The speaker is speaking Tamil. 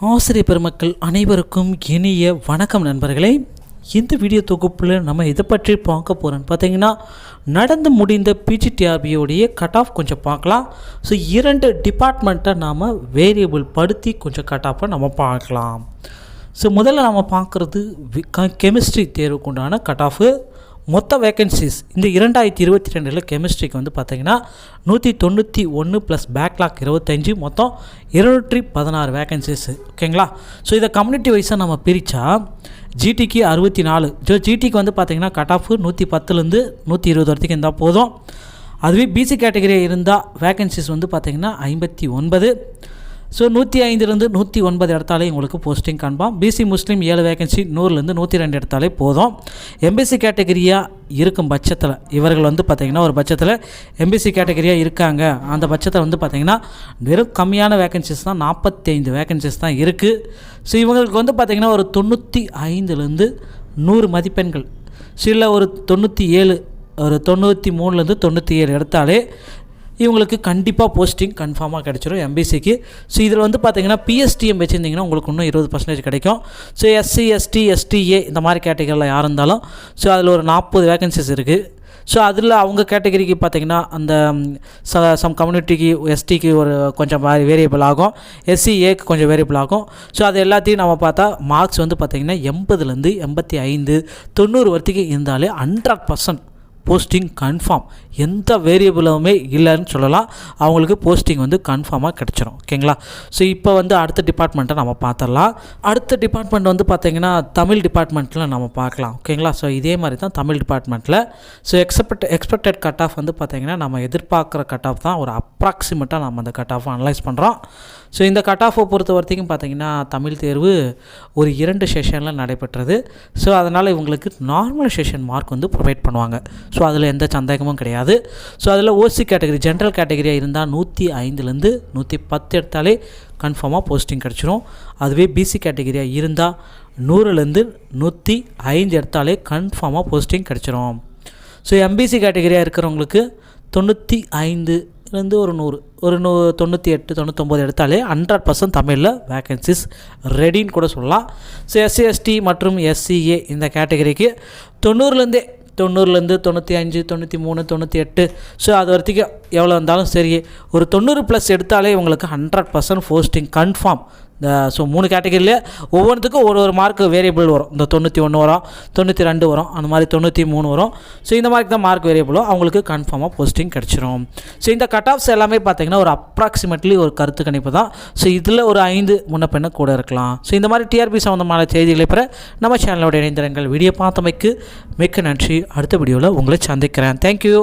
ஆசிரியர் பெருமக்கள் அனைவருக்கும் இனிய வணக்கம் நண்பர்களே. இந்த வீடியோ தொகுப்பில் நம்ம இதை பற்றி பார்க்க போகிறோன்னு பார்த்தீங்கன்னா, நடந்து முடிந்த பிஜிடிஆர்பியோடைய கட் ஆஃப் கொஞ்சம் பார்க்கலாம். ஸோ 2 டிபார்ட்மெண்ட்டை நாம் வேரியபிள் படுத்தி கொஞ்சம் கட் ஆஃபை நம்ம பார்க்கலாம். ஸோ முதல்ல நம்ம பார்க்குறது கெமிஸ்ட்ரி தேர்வுக்கு உண்டான கட் ஆஃபு. மொத்த வேக்கன்சிஸ் இந்த 2022 கெமிஸ்ட்ரிக்கு வந்து பார்த்திங்கன்னா 191 ப்ளஸ் பேக்லாக் 25, மொத்தம் 216 வேக்கன்சிஸ். ஓகேங்களா? ஸோ இதை கம்யூனிட்டி வைஸாக நம்ம பிரித்தா ஜிடிக்கு 64. ஜிடிக்கு வந்து பார்த்திங்கன்னா கட் ஆஃப் 110லேருந்து 120 வரைக்கும் இருந்தால் போதும். அதுவே பிசி கேட்டகரி இருந்தால் வேக்கன்சிஸ் வந்து பார்த்திங்கன்னா 59. ஸோ 105லேருந்து 109 எடுத்தாலே உங்களுக்கு போஸ்டிங் கன்ஃபார்ம். பிசி முஸ்லீம் 7 வேகன்சி 100லேருந்து 102 எடுத்தாலே போதும். எம்பிசி கேட்டகரியாக இருக்கும் பட்சத்தில் இவர்கள் வந்து பார்த்திங்கன்னா ஒரு பட்சத்தில் எம்பிசி கேட்டகரியாக இருக்காங்க. அந்த பட்சத்தில் வந்து பார்த்திங்கன்னா வெறும் கம்மியான வேகன்சிஸ் தான், 45 வேகன்சிஸ் தான் இருக்குது. ஸோ இவங்களுக்கு வந்து பார்த்திங்கன்னா ஒரு 95லேருந்து 100 மதிப்பெண்கள், சில ஒரு 97, ஒரு 93லேருந்து 97 எடுத்தாலே இவங்களுக்கு கண்டிப்பாக போஸ்டிங் கன்ஃபார்மாக கிடச்சிரும் எம்பிசிக்கு. ஸோ இதில் வந்து பார்த்திங்கன்னா பிஎஸ்டிஎம் வச்சுருந்திங்கன்னா உங்களுக்கு இன்னும் 20% கிடைக்கும். ஸோ எஸ்சி, எஸ்டி, எஸ்டிஏ இந்த மாதிரி கேட்டகரியில் யார் இருந்தாலும் ஸோ அதில் ஒரு 40 வேகன்சிஸ் இருக்குது. ஸோ அதில் அவங்க கேட்டகரிக்கு பார்த்திங்கன்னா அந்த சம் கம்யூனிட்டிக்கு எஸ்டிக்கு ஒரு கொஞ்சம் வேரியபிள் ஆகும், எஸ்சிஏக்கு கொஞ்சம் வேரியபிள் ஆகும். ஸோ அது எல்லாத்தையும் நம்ம பார்த்தா மார்க்ஸ் வந்து பார்த்திங்கன்னா 80லேருந்து 85, 90 வரைக்கும் இருந்தாலே 100% போஸ்டிங் கன்ஃபார்ம். எந்த வேரியபிளுமே இல்லைன்னு சொல்லலாம், அவங்களுக்கு போஸ்டிங் வந்து கன்ஃபார்மாக கிடச்சிரும். ஓகேங்களா? ஸோ இப்போ வந்து அடுத்த டிபார்ட்மெண்ட்டை நம்ம பார்த்துடலாம். அடுத்த டிபார்ட்மெண்ட் வந்து பார்த்திங்கன்னா தமிழ் டிபார்ட்மெண்ட்டில் நம்ம பார்க்கலாம். ஓகேங்களா? ஸோ இதே மாதிரி தான் தமிழ் டிபார்ட்மெண்ட்டில். ஸோ எக்ஸ்பெக்டட் கட் ஆஃப் வந்து பார்த்திங்கன்னா நம்ம எதிர்பார்க்குற கட் ஆஃப் தான், ஒரு அப்ராக்சிமேட்டாக நம்ம அந்த கட் ஆஃபை அனலைஸ் பண்ணுறோம். ஸோ இந்த கட் ஆஃபை பொறுத்த வரைக்கும் பார்த்திங்கன்னா தமிழ் தேர்வு ஒரு 2 செஷனில் நடைபெற்றது. ஸோ அதனால் இவங்களுக்கு நார்மல் செஷன் மார்க் வந்து ப்ரொவைட் பண்ணுவாங்க. ஸோ அதில் எந்த சந்தேகமும் கிடையாது. ஸோ அதில் ஓசி கேட்டகரி ஜென்ரல் கேட்டகரியாக இருந்தால் 105லேருந்து 110 எடுத்தாலே கன்ஃபார்மாக போஸ்டிங் கிடச்சிரும். அதுவே பிசி கேட்டகரியாக இருந்தால் 100லேருந்து 105 எடுத்தாலே கன்ஃபார்மாக போஸ்டிங் கிடச்சிரும். ஸோ எம்பிசி கேட்டகரியாக இருக்கிறவங்களுக்கு 95லேருந்து ஒரு 100, ஒரு 98, 99 எடுத்தாலே 100% தமிழில் வேக்கன்சிஸ் ரெடின்னு கூட சொல்லலாம். ஸோ எஸ்சி, எஸ்டி மற்றும் எஸ்சிஏ இந்த கேட்டகரிக்கு 90லேருந்து 95, 93, 98, ஸோ அது வரைக்கும் எவ்வளோ இருந்தாலும் சரி, ஒரு 90+ எடுத்தாலே இவங்களுக்கு 100% போஸ்டிங் கன்ஃபார்ம். ஸோ 3 கேட்டகரியில் ஒவ்வொன்றுத்துக்கும் ஒரு மார்க் வேரியபிள் வரும். இந்த 91 வரும், 92 வரும், அந்த மாதிரி 93 வரும். ஸோ இந்த மாதிரி தான் மார்க் வேரியபிளோ அவங்களுக்கு கன்ஃபார்மாக போஸ்டிங் கிடச்சிரும். ஸோ இந்த கட் ஆஃப்ஸ் எல்லாமே பார்த்திங்கன்னா ஒரு அப்ராக்சிமேட்லி ஒரு கருத்து கணிப்பு தான். ஸோ இதில் ஒரு 5 முன்ன பின்ன கூட இருக்கலாம். ஸோ இந்த மாதிரி டிஆர்பி சம்மந்தமான செய்திகளை பெற நம்ம சேனலோட இணைந்திருங்கள். வீடியோ பார்த்தமைக்கு மிக்க நன்றி. அடுத்த வீடியோவில் உங்களை சந்திக்கிறேன். தேங்க்யூ.